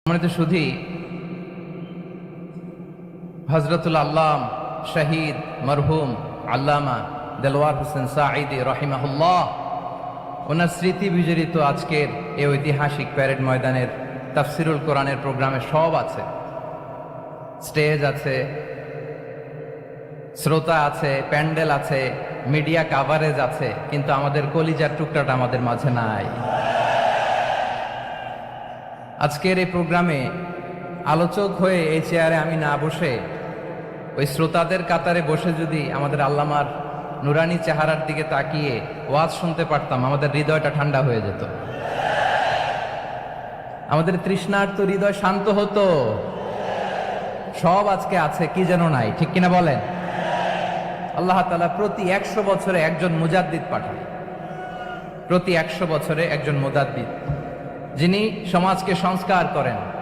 সম্মানিত সুধী, হযরতুল আল্লাম শহীদ মরহুম আল্লামা দেলওয়ার হোসেন সাঈদী রাহিমাহুল্লাহ ওনার স্মৃতি বিজড়িত আজকের এই ঐতিহাসিক প্যারেড ময়দানের তাফসিরুল কোরআনের প্রোগ্রামে সব আছে। স্টেজ আছে, শ্রোতা আছে, প্যান্ডেল আছে, মিডিয়া কাভারেজ আছে, কিন্তু আমাদের কলিজার টুকরাটা আমাদের মাঝে নাই। আজকের এই প্রোগ্রামে আলোচক হয়ে এই চেয়ারে আমি না বসে ওই শ্রোতাদের কাতারে বসে যদি আমাদের আল্লামার নুরানি চেহারার দিকে তাকিয়ে ওয়াজ শুনতে পারতাম, আমাদের হৃদয়টা ঠান্ডা হয়ে যেত, আমাদের তৃষ্ণার্ত হৃদয় শান্ত হতো। সব আজকে আছে, কি যেন নাই, ঠিক কিনা বলেন? আল্লাহ তাআলা প্রতি 100 বছরে একজন মুজাদ্দিদ পাঠান, প্রতি 100 বছরে একজন মুজাদ্দিদ, যিনি সমাজকে সংস্কার করেন।